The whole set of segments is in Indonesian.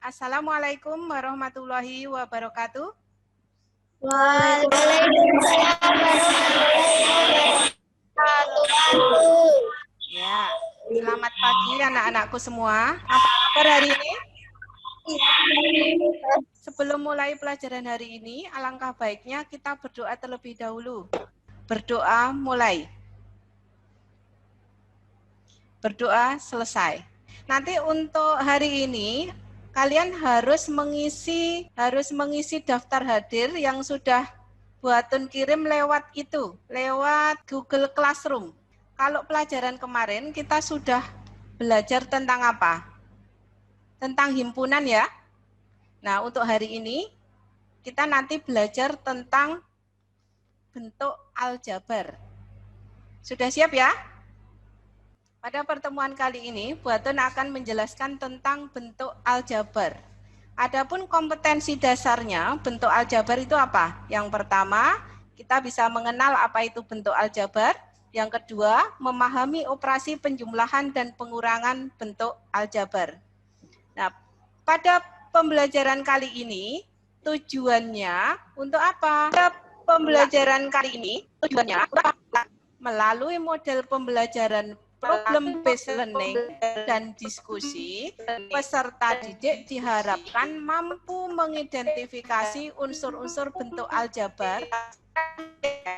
Assalamualaikum warahmatullahi wabarakatuh. Waalaikumsalam warahmatullahi wabarakatuh. Ya, selamat pagi anak-anakku semua. Apa kabar hari ini? Sebelum mulai pelajaran hari ini, alangkah baiknya kita berdoa terlebih dahulu. Berdoa mulai. Berdoa selesai. Nanti untuk hari ini kalian harus mengisi daftar hadir yang sudah buatun kirim lewat Google Classroom. Kalau pelajaran kemarin kita sudah belajar tentang apa? Tentang himpunan ya. Nah, untuk hari ini kita nanti belajar tentang bentuk aljabar. Sudah siap ya? Pada pertemuan kali ini, Buatun akan menjelaskan tentang bentuk aljabar. Adapun kompetensi dasarnya, bentuk aljabar itu apa? Yang pertama, kita bisa mengenal apa itu bentuk aljabar. Yang kedua, memahami operasi penjumlahan dan pengurangan bentuk aljabar. Nah, pada pembelajaran kali ini, tujuannya untuk apa? Pada pembelajaran kali ini, tujuannya untuk apa? Melalui model pembelajaran problem based learning dan diskusi, peserta didik diharapkan mampu mengidentifikasi unsur-unsur bentuk aljabar.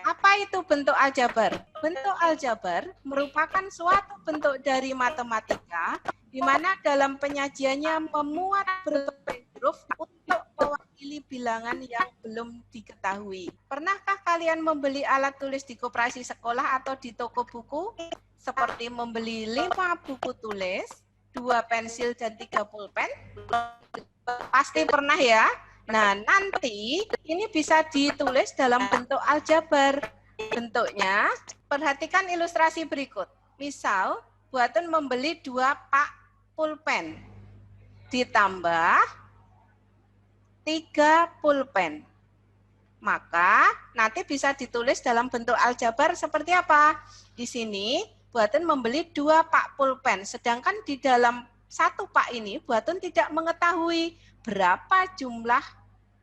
Apa itu bentuk aljabar? Bentuk aljabar merupakan suatu bentuk dari matematika di mana dalam penyajiannya memuat berbagai huruf untuk mewakili bilangan yang belum diketahui. Pernahkah kalian membeli alat tulis di koperasi sekolah atau di toko buku? Seperti membeli 5 buku tulis, 2 pensil dan 3 pulpen? Pasti pernah ya? Nah, nanti ini bisa ditulis dalam bentuk aljabar. Bentuknya, perhatikan ilustrasi berikut. Misal, Buatun membeli 2 pak pulpen, ditambah 3 pulpen. Maka nanti bisa ditulis dalam bentuk aljabar seperti apa? Di sini Buatun membeli 2 pak pulpen, sedangkan di dalam 1 pak ini Buatun tidak mengetahui berapa jumlah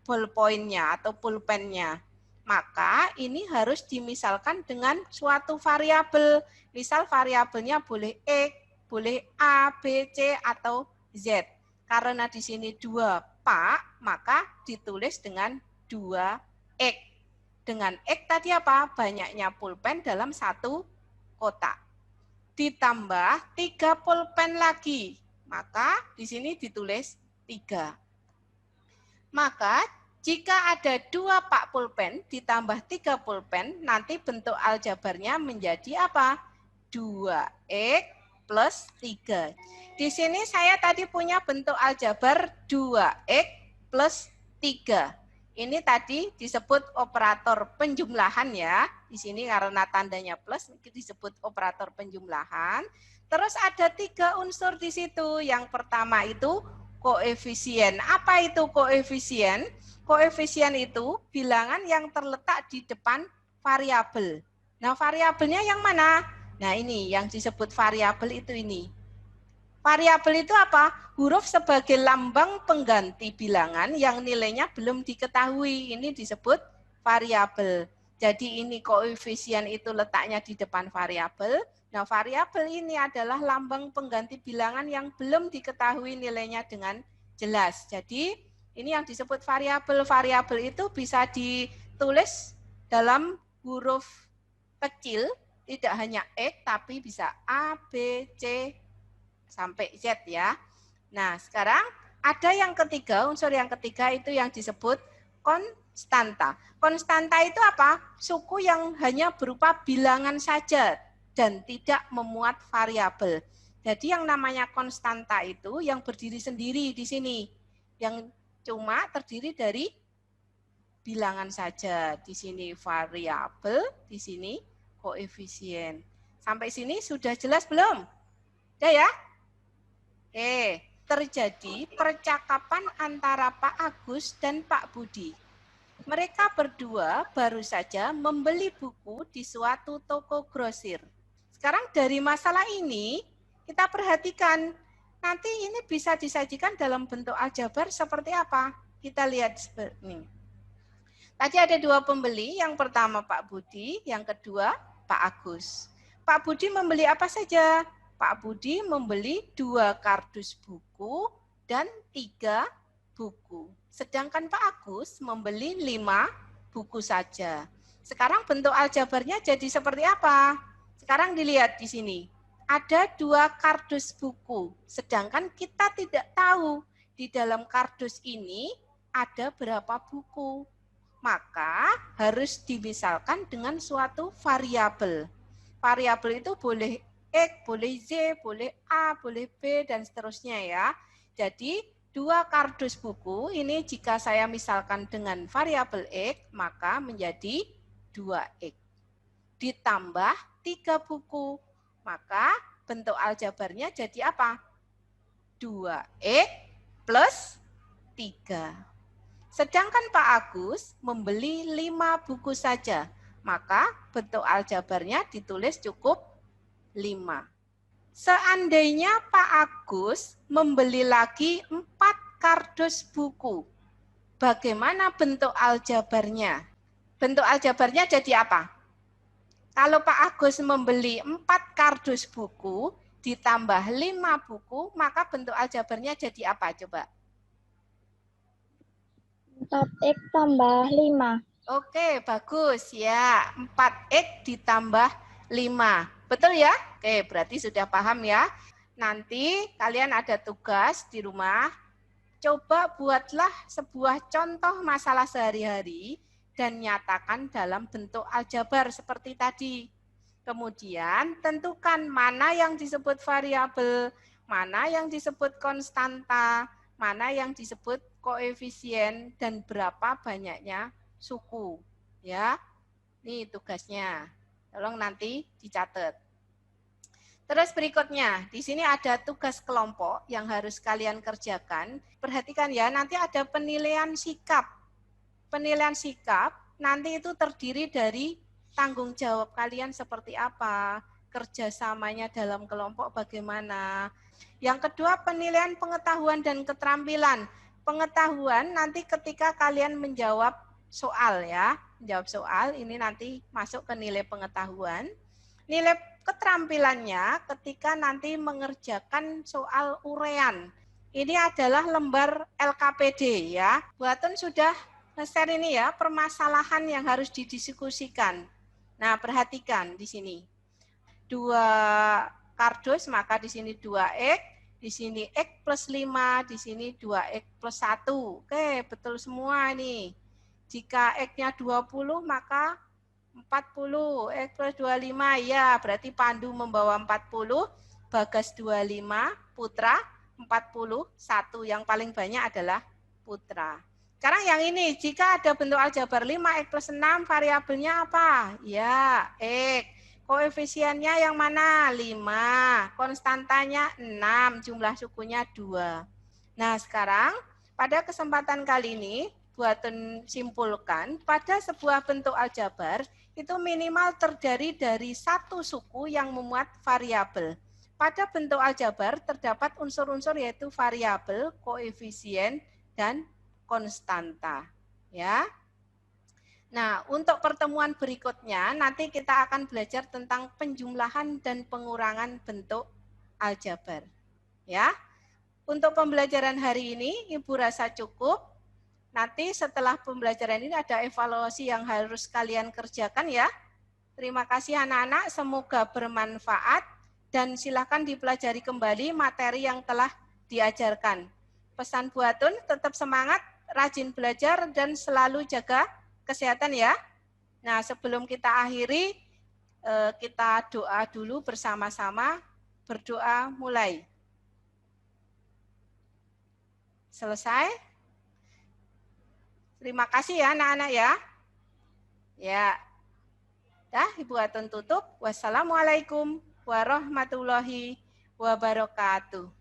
ballpointnya atau pulpennya. Maka ini harus dimisalkan dengan suatu variabel. Misal variabelnya boleh X, boleh A, B, C, atau Z. Karena di sini 2 pak, maka ditulis dengan 2 X. Dengan X tadi apa? Banyaknya pulpen dalam 1 kotak. Ditambah 3 pulpen lagi, maka di sini ditulis 3. Maka jika ada 2 pak pulpen ditambah 3 pulpen, nanti bentuk aljabarnya menjadi apa? 2X plus 3. Di sini saya tadi punya bentuk aljabar 2X plus 3. Ini tadi disebut operator penjumlahan ya. Di sini karena tandanya plus disebut operator penjumlahan. Terus ada 3 unsur di situ. Yang pertama itu koefisien. Apa itu koefisien? Koefisien itu bilangan yang terletak di depan variabel. Nah, variabelnya yang mana? Nah, ini yang disebut variabel itu ini. Variabel itu apa? Huruf sebagai lambang pengganti bilangan yang nilainya belum diketahui. Ini disebut variabel. Jadi ini koefisien itu letaknya di depan variabel. Nah, variabel ini adalah lambang pengganti bilangan yang belum diketahui nilainya dengan jelas. Jadi ini yang disebut variabel. Variabel itu bisa ditulis dalam huruf kecil, tidak hanya X, tapi bisa A, B, C, sampai Z ya. Nah, sekarang ada yang ketiga, unsur yang ketiga itu yang disebut konstanta. Konstanta itu apa? Suku yang hanya berupa bilangan saja dan tidak memuat variabel. Jadi yang namanya konstanta itu yang berdiri sendiri di sini. Yang cuma terdiri dari bilangan saja. Di sini variabel, di sini koefisien. Sampai sini sudah jelas belum? Udah ya? Oke, terjadi percakapan antara Pak Agus dan Pak Budi. Mereka berdua baru saja membeli buku di suatu toko grosir. Sekarang dari masalah ini, kita perhatikan nanti ini bisa disajikan dalam bentuk aljabar seperti apa? Kita lihat seperti ini. Tadi ada dua pembeli, yang pertama Pak Budi, yang kedua Pak Agus. Pak Budi membeli apa saja? Pak Budi membeli 2 kardus buku dan 3 buku. Sedangkan Pak Agus membeli 5 buku saja. Sekarang bentuk aljabarnya jadi seperti apa? Sekarang dilihat di sini. Ada 2 kardus buku, sedangkan kita tidak tahu di dalam kardus ini ada berapa buku. Maka harus dimisalkan dengan suatu variabel. Variabel itu boleh X, boleh Z, boleh A, boleh B, dan seterusnya ya. Jadi 2 kardus buku ini jika saya misalkan dengan variabel X, maka menjadi 2X. Ditambah 3 buku, maka bentuk aljabarnya jadi apa? 2X plus 3. Sedangkan Pak Agus membeli 5 buku saja, maka bentuk aljabarnya ditulis cukup 5. Seandainya Pak Agus membeli lagi 4 kardus buku, bagaimana bentuk aljabarnya? Bentuk aljabarnya jadi apa? Kalau Pak Agus membeli 4 kardus buku, ditambah 5 buku, maka bentuk aljabarnya jadi apa coba? 4X tambah 5. Oke, bagus ya. 4X ditambah 5. Betul ya? Oke, berarti sudah paham ya. Nanti kalian ada tugas di rumah. Coba buatlah sebuah contoh masalah sehari-hari dan nyatakan dalam bentuk aljabar seperti tadi. Kemudian tentukan mana yang disebut variabel, mana yang disebut konstanta, mana yang disebut koefisien, dan berapa banyaknya suku. Ya, ini tugasnya. Tolong nanti dicatat. Terus berikutnya, di sini ada tugas kelompok yang harus kalian kerjakan. Perhatikan ya, nanti ada penilaian sikap. Penilaian sikap nanti itu terdiri dari tanggung jawab kalian seperti apa, kerjasamanya dalam kelompok bagaimana. Yang kedua, penilaian pengetahuan dan keterampilan. Pengetahuan nanti ketika kalian menjawab soal ya, menjawab soal ini nanti masuk ke nilai pengetahuan. Nilai keterampilannya ketika nanti mengerjakan soal urean. Ini adalah lembar LKPD ya. Buatan sudah share ini ya, permasalahan yang harus didiskusikan. Nah, perhatikan di sini. 2 kardus, maka di sini 2X, di sini X plus 5, di sini 2X plus 1. Oke, betul semua ini. Jika X-nya 20, maka 40, X plus 25, ya berarti Pandu membawa 40, Bagas 25, Putra 41, yang paling banyak adalah Putra. Sekarang yang ini, jika ada bentuk aljabar 5, X plus 6, variabelnya apa? Ya, X. Koefisiennya yang mana? 5. Konstantanya 6, jumlah sukunya 2. Nah, sekarang pada kesempatan kali ini, buatan simpulkan, pada sebuah bentuk aljabar, itu minimal terdiri dari 1 suku yang memuat variabel. Pada bentuk aljabar terdapat unsur-unsur yaitu variabel, koefisien, dan konstanta. Ya. Nah, untuk pertemuan berikutnya nanti kita akan belajar tentang penjumlahan dan pengurangan bentuk aljabar. Ya. Untuk pembelajaran hari ini Ibu rasa cukup. Nanti setelah pembelajaran ini ada evaluasi yang harus kalian kerjakan ya. Terima kasih anak-anak, semoga bermanfaat dan silakan dipelajari kembali materi yang telah diajarkan. Pesan buatun, tetap semangat, rajin belajar dan selalu jaga kesehatan ya. Nah, sebelum kita akhiri, kita doa dulu bersama-sama. Berdoa mulai. Selesai? Terima kasih ya anak-anak ya. Ya. Dah, Ibu Atun tutup. Wassalamualaikum warahmatullahi wabarakatuh.